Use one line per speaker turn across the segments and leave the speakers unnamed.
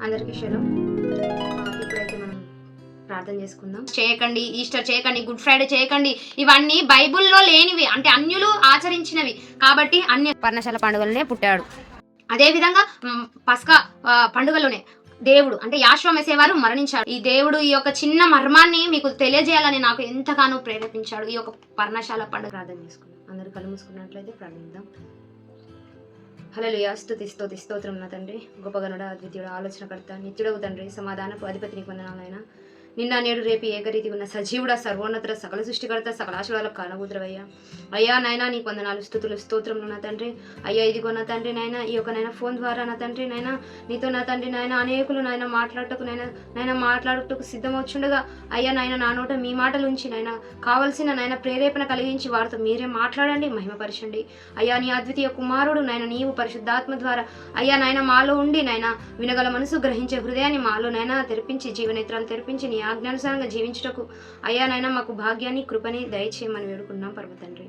అందరికీ షలోం. ఇప్పుడైతే మనం ప్రార్థన చేసుకుందాం. చేయకండి, ఈస్టర్ చేయకండి, గుడ్ ఫ్రైడే చేయకండి, ఇవన్నీ బైబుల్లో లేనివి, అంటే అన్యులు ఆచరించినవి. కాబట్టి అన్య పర్ణశాల పండుగలనే పుట్టాడు. అదేవిధంగా పస్కా పండుగలోనే దేవుడు అంటే యాషోవా మెస్సీయ వారు మరణించాడు. ఈ దేవుడు ఈ యొక్క చిన్న మర్మాన్ని మీకు తెలియజేయాలని నాకు ఎంతగానో ప్రేరేపించాడు. ఈ యొక్క పర్ణశాల పండుగ ప్రార్థన చేసుకుందాం. అందరూ కళ్ళు మూసుకున్నట్లయితే ప్రార్థిద్దాం. హల్లెలూయా. స్తుతి స్తుతి స్తోత్రం నా తండ్రి, గొప్పగనుడ, అద్వితీయుడు, ఆలోచనకర్త, నిత్యుడవు తండ్రి, సమాధానపు అధిపతి నీకు వందనాలైనా. నిన్న నేడు రేపు ఏకరీతి ఉన్న సజీవుడ, సర్వోన్నత, సకల సృష్టికర్త, సకల ఆశీర్వాదాలకు కారణభూతుడవయ్యా. అయ్యా నాయన నీకు వందనాలు, స్తుతులు, స్తోత్రములు నా తండ్రి. అయ్యా ఇదిగో నా తండ్రి నాయన ఈ యొక్క నాయన ఫోన్ ద్వారా నా తండ్రి నాయన నీతో నా తండ్రి నాయన అనేకులు నాయన మాట్లాడుటకు సిద్ధమవుచుండగా అయ్యా నాయన నా నోట మీ మాటలు ఉంచి నాయన కావలసిన నాయన ప్రేరేపణ కలిగించి వారితో మీరే మాట్లాడండి, మహిమపరచండి. అయ్యా నీ అద్వితీయ కుమారుడు నాయన నీవు పరిశుద్ధాత్మ ద్వారా అయ్యా నాయన మాలో ఉండి నాయన వినగల మనసు, గ్రహించే హృదయాన్ని మాలో నాయన తెరిపించి, జీవనేత్రాలు తెరిపించి నీ ఆజ్ఞానుసారంగా జీవించుటకు అయ్యా నాయన మాకు భాగ్యాన్ని, కృపని దయచేయమని వేడుకున్నాం పరమ తండ్రి.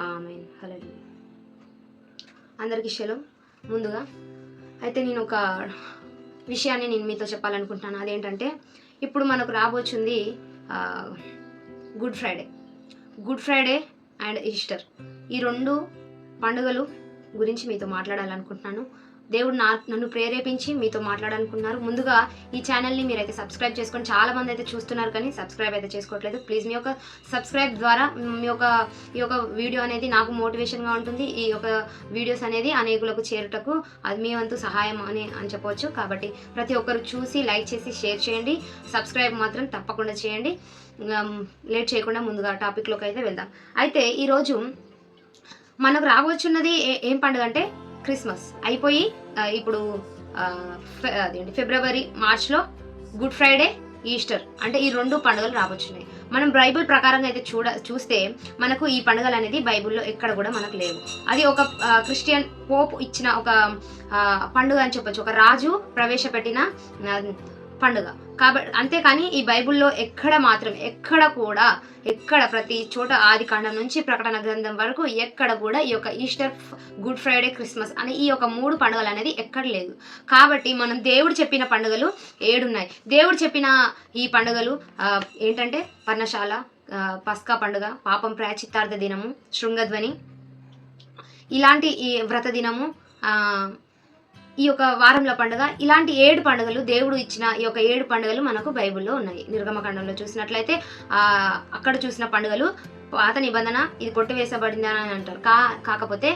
ఆమేన్. హల్లెలూయా. అందరికీ షలోం. ముందుగా అయితే నేను ఒక విషయాన్ని నేను మీతో చెప్పాలనుకుంటున్నాను. అదేంటంటే ఇప్పుడు మనకు రాబోచుంది గుడ్ ఫ్రైడే అండ్ ఈస్టర్. ఈ రెండు పండుగలు గురించి మీతో మాట్లాడాలనుకుంటున్నాను. దేవుడు నన్ను ప్రేరేపించి మీతో మాట్లాడాలనుకున్నారు. ముందుగా ఈ ఛానల్ని మీరైతే సబ్స్క్రైబ్ చేసుకొని, చాలా మంది అయితే చూస్తున్నారు కానీ సబ్స్క్రైబ్ అయితే చేసుకోవట్లేదు. ప్లీజ్ మీ యొక్క సబ్స్క్రైబ్ ద్వారా ఈ యొక్క వీడియో అనేది నాకు మోటివేషన్గా ఉంటుంది. ఈ యొక్క వీడియోస్ అనేది అనేకులకు చేరుటకు అది మీ వంతు సహాయం అని చెప్పవచ్చు. కాబట్టి ప్రతి ఒక్కరు చూసి లైక్ చేసి షేర్ చేయండి. సబ్స్క్రైబ్ మాత్రం తప్పకుండా చేయండి. లేట్ చేయకుండా ముందుగా టాపిక్లోకి అయితే వెళ్దాం. అయితే ఈరోజు మనకు రాబోచున్నది ఏం పండుగ అంటే క్రిస్మస్ అయిపోయి ఇప్పుడు ఫిబ్రవరి, మార్చ్లో గుడ్ ఫ్రైడే, ఈస్టర్ అంటే ఈ రెండు పండుగలు రాబోచున్నాయి. మనం బైబిల్ ప్రకారంగా అయితే చూస్తే మనకు ఈ పండుగలు అనేది బైబిల్లో ఎక్కడ కూడా మనకు లేవు. అది ఒక క్రిస్టియన్ పోప్ ఇచ్చిన ఒక పండుగ అని చెప్పొచ్చు, ఒక రాజు ప్రవేశపెట్టిన పండుగ. కాబట్టి అంతేకాని ఈ బైబిల్లో ఎక్కడ ప్రతి చోట ఆది కాండం నుంచి ప్రకటన గ్రంథం వరకు ఎక్కడ కూడా ఈ యొక్క ఈస్టర్, గుడ్ ఫ్రైడే, క్రిస్మస్ అనే ఈ యొక్క మూడు పండుగలు అనేది ఎక్కడ లేదు. కాబట్టి మనం దేవుడు చెప్పిన పండుగలు 7 ఉన్నాయి. దేవుడు చెప్పిన ఈ పండుగలు ఏంటంటే పర్ణశాల, పస్కా పండుగ, పాపం ప్రాయశ్చిత్తార్థ దినము, శృంగధ్వని, ఇలాంటి ఈ వ్రత దినము, ఈ యొక్క వారంలో పండుగ, ఇలాంటి 7 పండుగలు దేవుడు ఇచ్చిన ఈ యొక్క 7 పండుగలు మనకు బైబిల్లో ఉన్నాయి. నిర్గమకాండంలో చూసినట్లయితే అక్కడ చూసిన పండుగలు పాత నిబంధన ఇది కొట్టివేసబడిందని అని అంటారు. కాకపోతే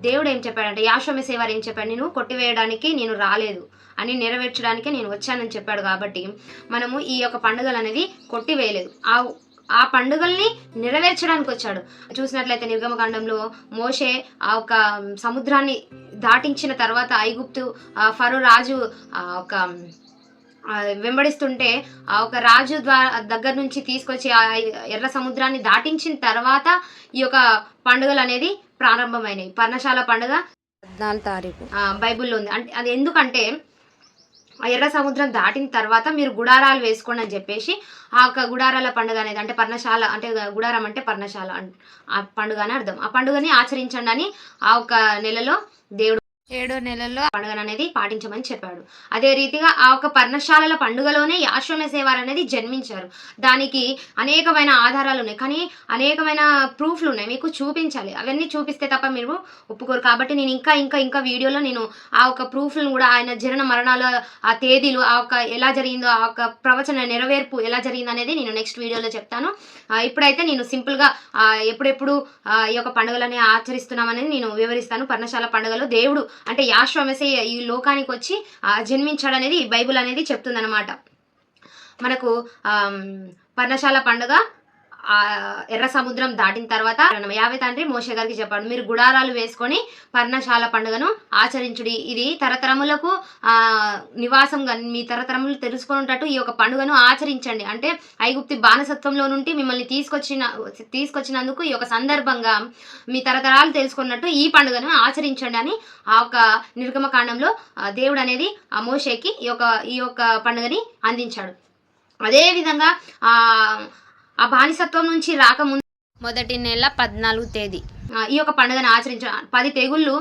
దేవుడు ఏం చెప్పాడంటే, యాషోవా మెస్సీయ వారు ఏం చెప్పాడు, నేను కొట్టివేయడానికి నేను రాలేదు అని నెరవేర్చడానికే నేను వచ్చానని చెప్పాడు. కాబట్టి మనము ఈ యొక్క పండుగలు అనేది కొట్టివేయలేదు, ఆ పండుగల్ని నెరవేర్చడానికి వచ్చాడు. చూసినట్లయితే నిర్గమకాండంలో మోషే ఆ ఒక సముద్రాన్ని దాటించిన తర్వాత ఐగుప్తు ఫరో రాజు ఒక వెంబడిస్తుంటే ఆ ఒక రాజు దగ్గర నుంచి తీసుకొచ్చి ఆ ఎర్ర సముద్రాన్ని దాటించిన తర్వాత ఈ యొక్క పండుగలు అనేది ప్రారంభమైనవి. పర్ణశాల పండుగ 14వ తారీఖు బైబిల్లో ఉంది. అంటే అది ఎందుకంటే ఆ ఎర్ర సముద్రం దాటిన తర్వాత మీరు గుడారాలు వేసుకోండి అని చెప్పేసి ఆ యొక్క గుడారాల పండుగ అనేది, అంటే పర్ణశాల అంటే గుడారం అంటే పర్ణశాల ఆ పండుగ అని అర్థం. ఆ పండుగని ఆచరించండి అని ఆ ఒక నెలలో దేవుడు 7వ నెలల్లో పండుగ అనేది పాటించమని చెప్పాడు. అదే రీతిగా ఆ ఒక పర్ణశాలల పండుగలోనే యాషోవా మెస్సీయ వారు అనేది జన్మించారు. దానికి అనేకమైన ఆధారాలు ఉన్నాయి, కానీ అనేకమైన ప్రూఫ్లు ఉన్నాయి, మీకు చూపించాలి. అవన్నీ చూపిస్తే తప్ప మీరు ఒప్పుకోరు. కాబట్టి నేను ఇంకా వీడియోలో నేను ఆ ఒక ప్రూఫ్లను కూడా, ఆయన జనన మరణాల ఆ తేదీలు, ఆ ఒక ఎలా జరిగిందో, ఆ ఒక ప్రవచన నెరవేర్పు ఎలా జరిగిందో అనేది నేను నెక్స్ట్ వీడియోలో చెప్తాను. ఇప్పుడైతే నేను సింపుల్గా ఎప్పుడెప్పుడు ఈ యొక్క పండుగలని ఆచరిస్తున్నామనేది నేను వివరిస్తాను. పర్ణశాల పండుగలో దేవుడు అంటే యాషోవా మెస్సీయ ఈ లోకానికి వచ్చి జన్మించాడనేది బైబిల్ అనేది చెప్తుందన్నమాట. మనకు పర్ణశాల పండుగ ఎర్ర సముద్రం దాటిన తర్వాత యావే తండ్రి మోషే గారికి చెప్పాడు, మీరు గుడారాలు వేసుకొని పర్ణశాల పండుగను ఆచరించుడి. ఇది తరతరములకు నివాసంగా మీ తరతరములు తెలుసుకున్నట్టు ఈ యొక్క పండుగను ఆచరించండి. అంటే ఐగుప్తి బానిసత్వంలో నుండి మిమ్మల్ని తీసుకొచ్చినందుకు ఈ యొక్క సందర్భంగా మీ తరతరాలు తెలుసుకున్నట్టు ఈ పండుగను ఆచరించండి అని ఆ యొక్క నిర్గమకాండంలో దేవుడు అనేది ఆ మోషేకి ఈ యొక్క పండుగని అందించాడు. అదేవిధంగా ఆ బానిసత్వం నుంచి రాకముందు మొదటి నెల 14 తేదీ ఈ యొక్క పండుగను ఆచరించారు. 10 తెగుళ్ళు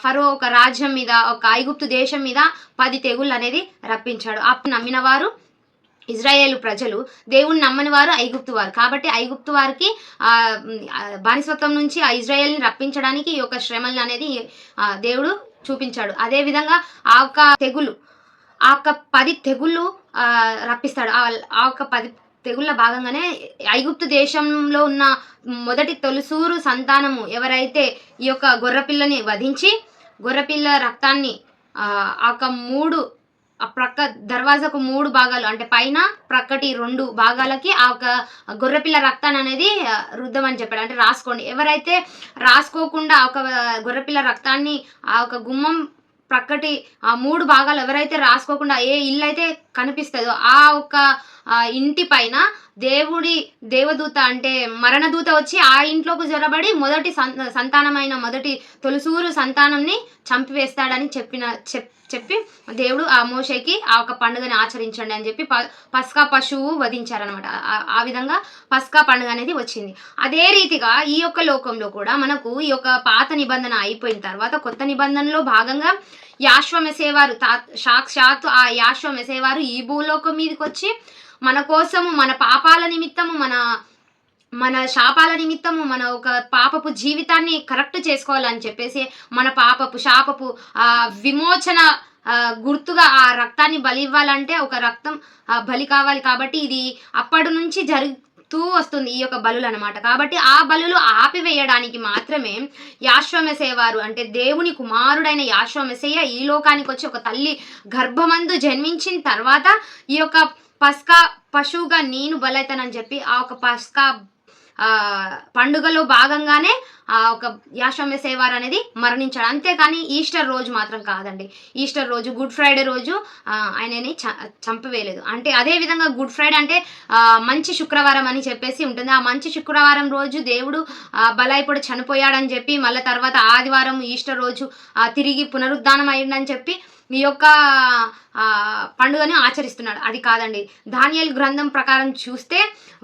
ఫరో ఒక రాజ్యం మీద, ఒక ఐగుప్తు దేశం మీద 10 తెగుళ్ళు అనేది రప్పించాడు. అప్పుడు నమ్మిన వారు ఇజ్రాయేలు ప్రజలు, దేవుణ్ణి నమ్మని వారు ఐగుప్తు వారు. కాబట్టి ఐగుప్తు వారికి బానిసత్వం నుంచి ఆ ఇజ్రాయేల్ని రప్పించడానికి ఈ యొక్క శ్రమలు అనేది దేవుడు చూపించాడు. అదేవిధంగా ఆ యొక్క 10 తెగుళ్ళు రప్పిస్తాడు. ఆ యొక్క 10 తెగుళ్ళ భాగంగానే ఐగుప్తు దేశంలో ఉన్న మొదటి తొలిసూరు సంతానము ఎవరైతే ఈ యొక్క గొర్రెపిల్లని వధించి గొర్రెపిల్ల రక్తాన్ని ఆ ప్రక్క దర్వాజకు 3 భాగాలు, అంటే పైన ప్రక్కటి 2 భాగాలకి ఆ ఒక గొర్రెపిల్ల రక్తాన్ని అనేది రుద్దమని చెప్పాడు. అంటే రాసుకోండి. ఎవరైతే రాసుకోకుండా ఆ ఒక గొర్రెపిల్ల రక్తాన్ని ఆ ఒక గుమ్మం ప్రక్కటి 3 భాగాలు ఎవరైతే రాసుకోకుండా ఏ ఇల్లు అయితే కనిపిస్తుందో ఆ ఒక ఇంటి పైన దేవదూత అంటే మరణదూత వచ్చి ఆ ఇంట్లోకి జొరబడి మొదటి సంతానమైన మొదటి తొలిసూరు సంతానంని చంపివేస్తాడని చెప్పి దేవుడు ఆ మోషేకి ఆ ఒక పండుగని ఆచరించండి అని చెప్పి పస్కా పశువు వధించారనమాట. ఆ విధంగా పస్కా పండుగ అనేది వచ్చింది. అదే రీతిగా ఈ యొక్క లోకంలో కూడా మనకు ఈ యొక్క పాత నిబంధన అయిపోయిన తర్వాత కొత్త నిబంధనలో భాగంగా యాశ్వ మెసేవారు సాక్షాత్తు ఆ యాశ్వ మెసేవారు ఈ భూలోకం మీదకి వచ్చి మన కోసము, మన పాపాల నిమిత్తము, మన శాపాల నిమిత్తము, మన ఒక పాపపు జీవితాన్ని కరెక్ట్ చేసుకోవాలని చెప్పేసి మన శాపపు విమోచన గుర్తుగా ఆ రక్తాన్ని బలి ఇవ్వాలంటే ఒక రక్తం బలి కావాలి. కాబట్టి ఇది అప్పటి నుంచి జరుగుతూ వస్తుంది ఈ యొక్క బలులు అనమాట. కాబట్టి ఆ బలులు ఆపివేయడానికి మాత్రమే యాశ్వమెసేవారు అంటే దేవుని కుమారుడైన యాశ్వమెసేయ ఈ లోకానికి వచ్చి ఒక తల్లి గర్భమందు జన్మించిన తర్వాత ఈ యొక్క పస్కా పశువుగా నేను బలైతానని చెప్పి ఆ ఒక పస్కా పండుగలో భాగంగానే ఆ ఒక యాశ్వమెసేవారు అనేది మరణించాడు. అంతేకాని ఈస్టర్ రోజు మాత్రం కాదండి. ఈస్టర్ రోజు, గుడ్ ఫ్రైడే రోజు ఆయనని చంపవేయలేదు. అంటే అదే విధంగా గుడ్ ఫ్రైడే అంటే మంచి శుక్రవారం అని చెప్పేసి ఉంటుంది. ఆ మంచి శుక్రవారం రోజు దేవుడు బలైపడి చనిపోయాడని చెప్పి మళ్ళీ తర్వాత ఆదివారం ఈస్టర్ రోజు తిరిగి పునరుద్ధానం అయ్యిందని చెప్పి ఈ యొక్క పండుగని ఆచరిస్తున్నాడు. అది కాదండి. దానియేలు గ్రంథం ప్రకారం చూస్తే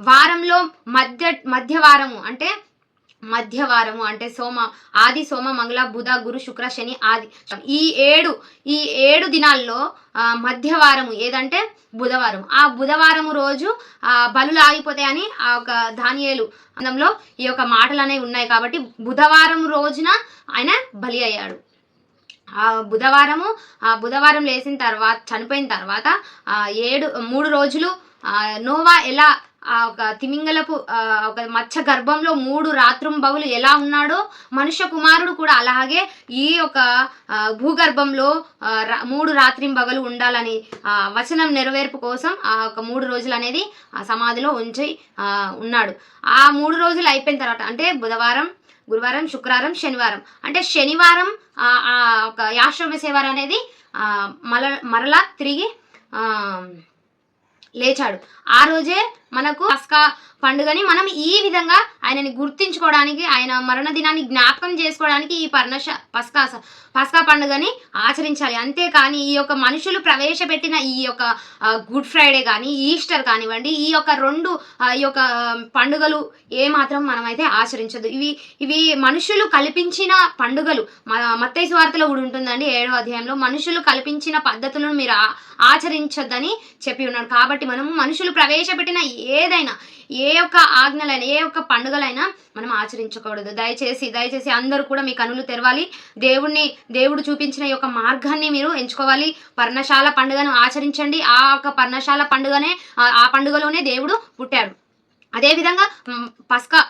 వారంలో మధ్యవారము అంటే ఆది సోమ మంగళ బుధ గురు శుక్ర శని ఆది ఈ 7 దినాల్లో మధ్యవారము ఏదంటే బుధవారం. ఆ బుధవారం రోజు బలులు ఆగిపోతాయని ఆ ఒక దానియేలు గ్రంథంలో ఈ యొక్క మాటలు అనేవి ఉన్నాయి. కాబట్టి బుధవారం రోజున ఆయన బలి అయ్యాడు. బుధవారం లేచిన తర్వాత చనిపోయిన తర్వాత 3 రోజులు నోవా ఎలా ఒక తిమింగలపు ఒక మత్స్య గర్భంలో 3 రాత్రింబవలు ఎలా ఉన్నాడో మనుష్య కుమారుడు కూడా అలాగే ఈ యొక్క భూగర్భంలో 3 రాత్రింబవలు ఉండాలని వచనం నెరవేర్పు కోసం ఆ ఒక 3 రోజులు అనేది ఆ సమాధిలో ఉంచి ఉన్నాడు. ఆ 3 రోజులు అయిపోయిన తర్వాత అంటే బుధవారం, గురువారం, శుక్రవారం, శనివారం అంటే శనివారం ఒక యాశ్వమెసేవారు అనేది మరలా తిరిగి లేచాడు. ఆ రోజే మనకు పస్కా పండుగని మనం ఈ విధంగా ఆయనని గుర్తించుకోవడానికి, ఆయన మరణ దినాన్ని జ్ఞాపకం చేసుకోవడానికి ఈ పస్కా పండుగని ఆచరించాలి. అంతేకాని ఈ యొక్క మనుషులు ప్రవేశపెట్టిన ఈ యొక్క గుడ్ ఫ్రైడే కానీ ఈస్టర్ కానివ్వండి, ఈ యొక్క 2 ఈ యొక్క పండుగలు ఏమాత్రం మనమైతే ఆచరించదు. ఇవి మనుషులు కల్పించిన పండుగలు. మత్తయి సువార్తలో కూడా ఉంటుందండి 7వ అధ్యాయంలో మనుషులు కల్పించిన పద్ధతులను మీరు ఆచరించొద్దని చెప్పి ఉన్నాడు. కాబట్టి మనము మనుషులు ప్రవేశపెట్టిన ఏ ఒక్క ఆజ్ఞలైనా ఏ ఒక్క పండుగలైనా మనం ఆచరించకూడదు. దయచేసి అందరూ కూడా మీ కనులు తెరవాలి. దేవుడు చూపించిన ఈ యొక్క మార్గాన్ని మీరు ఎంచుకోవాలి. పర్ణశాల పండుగను ఆచరించండి. ఆ యొక్క పర్ణశాల పండుగలోనే దేవుడు పుట్టాడు. అదేవిధంగా పస్కా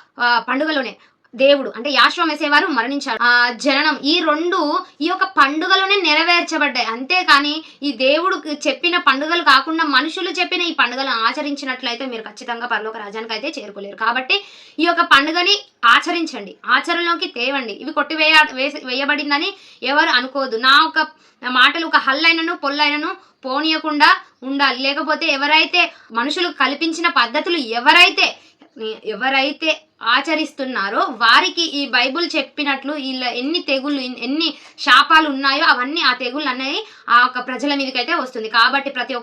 పండుగలోనే దేవుడు అంటే యాశ్వమెసేవారు మరణించాడు. జననం ఈ 2 ఈ యొక్క పండుగలోనే నెరవేర్చబడ్డాయి. అంతేకాని ఈ దేవుడు చెప్పిన పండుగలు కాకుండా మనుషులు చెప్పిన ఈ పండుగలను ఆచరించినట్లయితే మీరు ఖచ్చితంగా పరలోక రాజ్యానికి అయితే చేరుకోలేరు. కాబట్టి ఈ యొక్క పండుగని ఆచరించండి, ఆచరణలోకి తేవండి. ఇవి వేయబడిందని ఎవరు అనుకోదు. నా మాటలు ఒక హల్లైనను పొల్లైనను పోనీయకుండా ఉండాలి. లేకపోతే ఎవరైతే మనుషులు కల్పించిన పద్ధతులు ఎవరైతే ఆచరిస్తున్నారో వారికి ఈ బైబుల్ చెప్పినట్లు ఇలా ఎన్ని తెగుళ్ళు ఎన్ని శాపాలు ఉన్నాయో అవన్నీ ఆ తెగుళ్ళు అనేవి ఆ యొక్క ప్రజల మీదకైతే వస్తుంది. కాబట్టి ప్రతి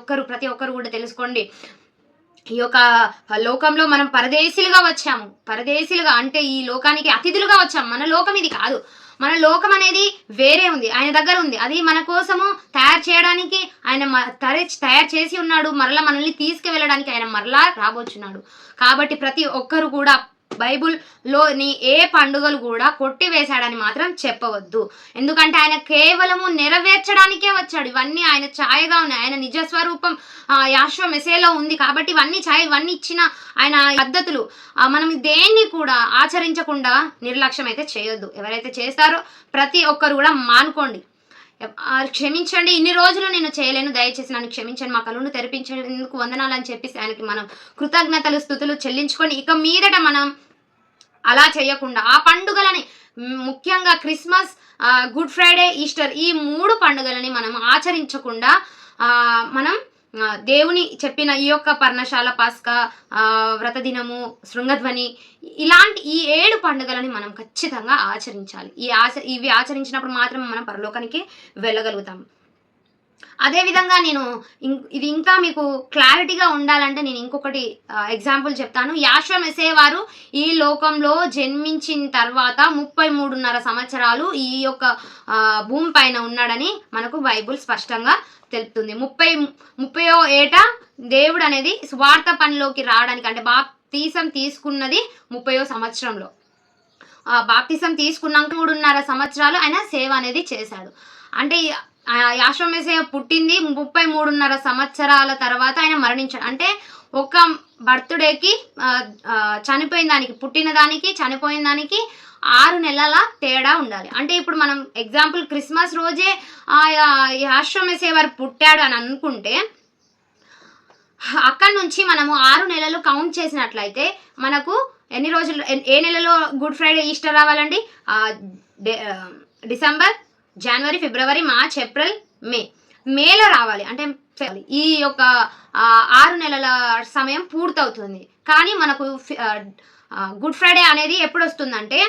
ఒక్కరు కూడా తెలుసుకోండి. ఈ యొక్క లోకంలో మనం పరదేశీలుగా వచ్చాము. పరదేశీలుగా అంటే ఈ లోకానికి అతిథులుగా వచ్చాము. మన లోకం ఇది కాదు. మన లోకం అనేది వేరే ఉంది, ఆయన దగ్గర ఉంది. అది మన కోసము తయారు చేయడానికి ఆయన తయారు చేసి ఉన్నాడు. మరలా మనల్ని తీసుకువెళ్ళడానికి ఆయన మరలా రాబోచున్నాడు. కాబట్టి ప్రతి ఒక్కరు కూడా బైబుల్లోని ఏ పండుగలు కూడా కొట్టివేశాడని మాత్రం చెప్పవద్దు. ఎందుకంటే ఆయన కేవలము నెరవేర్చడానికే వచ్చాడు. ఇవన్నీ ఆయన ఛాయగా ఉన్నాయి. ఆయన నిజస్వరూపం యాశ్వ మెసేలో ఉంది కాబట్టి ఇవన్నీ ఇవన్నీ ఇచ్చిన ఆయన పద్ధతులు. మనం దేన్ని కూడా ఆచరించకుండా నిర్లక్ష్యం అయితే చేయొద్దు. ఎవరైతే చేస్తారో ప్రతి ఒక్కరు కూడా మానుకోండి. క్షమించండి, ఇన్ని రోజులు నేను చేయలేను, దయచేసి నన్ను క్షమించండి, మా కళ్ళను తెరిపించేందుకు వందనాలు అని చెప్పేసి ఆయనకి మనం కృతజ్ఞతలు స్తుతులు చెల్లించుకొని ఇక మీదట మనం అలా చేయకుండా ఆ పండుగలని, ముఖ్యంగా క్రిస్మస్, గుడ్ ఫ్రైడే, ఈస్టర్, ఈ 3 పండుగలని మనం ఆచరించకుండా మనం దేవుని చెప్పిన ఈ యొక్క పర్ణశాల, పస్కా, వ్రతదినము, శృంగధ్వని, ఇలాంటి ఈ 7 పండుగలని మనం ఖచ్చితంగా ఆచరించాలి. ఇవి ఆచరించినప్పుడు మాత్రం మనం పరలోకానికి వెళ్ళగలుగుతాం. అదేవిధంగా నేను ఇది ఇంకా మీకు క్లారిటీగా ఉండాలంటే నేను ఇంకొకటి ఎగ్జాంపుల్ చెప్తాను. యాశ్వ మెస్సే వారు ఈ లోకంలో జన్మించిన తర్వాత 33.5 సంవత్సరాలు ఈ యొక్క భూమి పైన ఉన్నాడని మనకు బైబుల్ స్పష్టంగా తెలుపుతుంది. 30వ ఏట దేవుడు అనేది స్వార్థ పనిలోకి రావడానికి, అంటే బాప్తీసం తీసుకున్నది 30వ సంవత్సరంలో. బాప్తీసం తీసుకున్నాక 3.5 సంవత్సరాలు ఆయన సేవ అనేది చేశాడు. అంటే యాశ్వ మెస్సే పుట్టింది 33.5 సంవత్సరాల తర్వాత ఆయన మరణించాడు. అంటే ఒక బర్త్డేకి చనిపోయిన దానికి, పుట్టిన దానికి చనిపోయిన దానికి 6 నెలల తేడా ఉండాలి. అంటే ఇప్పుడు మనం ఎగ్జాంపుల్ క్రిస్మస్ రోజే యాశ్వ మెస్సే వారు పుట్టాడు అని అనుకుంటే అక్కడి నుంచి మనము 6 నెలలు కౌంట్ చేసినట్లయితే మనకు ఎన్ని రోజులు, ఏ నెలలో గుడ్ ఫ్రైడే, ఈస్టర్ రావాలండి? డిసెంబర్, జనవరి, ఫిబ్రవరి, మార్చ్, ఏప్రిల్, మేలో రావాలి. అంటే ఈ యొక్క 6 నెలల సమయం పూర్తవుతుంది. కానీ మనకు గుడ్ ఫ్రైడే అనేది ఎప్పుడు వస్తుందంటే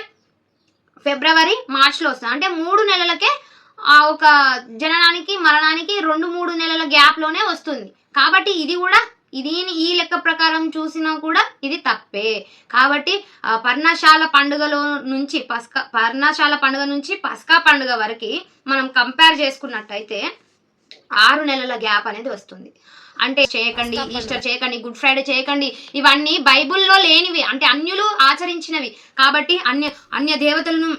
ఫిబ్రవరి, మార్చ్లో వస్తుంది. అంటే 3 నెలలకే ఒక జననానికి మరణానికి 2-3 నెలల గ్యాప్లోనే వస్తుంది. కాబట్టి ఇది కూడా ఈ లెక్క ప్రకారం చూసినా కూడా ఇది తప్పే. కాబట్టి పర్ణశాల పండుగలో నుంచి పర్ణశాల పండుగ నుంచి పస్కా పండుగ వరకు మనం కంపేర్ చేసుకున్నట్టయితే 6 నెలల గ్యాప్ అనేది వస్తుంది. అంటే చేయకండి, ఈస్టర్ చేయకండి, గుడ్ ఫ్రైడే చేయకండి, ఇవన్నీ బైబుల్లో లేనివి, అంటే అన్యులు ఆచరించినవి. కాబట్టి అన్య దేవతలను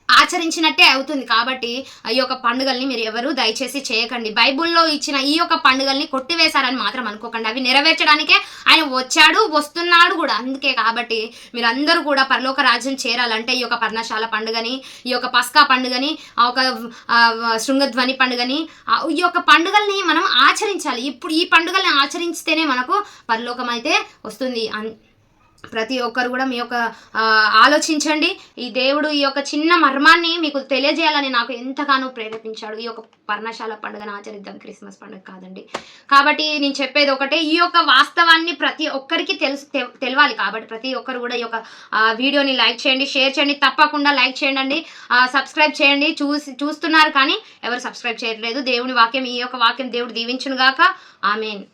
ఆచరించినట్టే అవుతుంది. కాబట్టి ఈ యొక్క పండుగల్ని మీరు ఎవరు దయచేసి చేయకండి. బైబుల్లో ఇచ్చిన ఈ యొక్క పండుగల్ని కొట్టివేశారని మాత్రం అనుకోకండి. అవి నెరవేర్చడానికే ఆయన వచ్చాడు, వస్తున్నాడు కూడా. అందుకే కాబట్టి మీరందరూ కూడా పరలోక రాజ్యం చేరాలంటే ఈ యొక్క పర్ణశాల పండుగని, ఈ యొక్క పస్కా పండుగని, ఒక శృంగధ్వని పండుగని, ఈ యొక్క పండుగల్ని మనం ఆచరించాలి. ఇప్పుడు ఈ పండుగల్ని ఆచరిస్తేనే మనకు పరలోకం అయితే వస్తుంది. ప్రతి ఒక్కరు కూడా మీ యొక్క ఆలోచించండి. ఈ దేవుడు ఈ యొక్క చిన్న మర్మాన్ని మీకు తెలియజేయాలని నాకు ఎంతగానో ప్రేరేపించాడు. ఈ యొక్క పర్ణశాల పండుగను ఆచరిద్దాం, క్రిస్మస్ పండుగ కాదండి. కాబట్టి నేను చెప్పేది ఒకటే, ఈ యొక్క వాస్తవాన్ని ప్రతి ఒక్కరికి తెలవాలి. కాబట్టి ప్రతి ఒక్కరు కూడా ఈ యొక్క వీడియోని లైక్ చేయండి, షేర్ చేయండి, తప్పకుండా లైక్ చేయండి, సబ్స్క్రైబ్ చేయండి. చూస్తున్నారు కానీ ఎవరు సబ్స్క్రైబ్ చేయట్లేదు. దేవుని వాక్యం, ఈ యొక్క వాక్యం దేవుడు దీవించును గాక. ఆమేన్.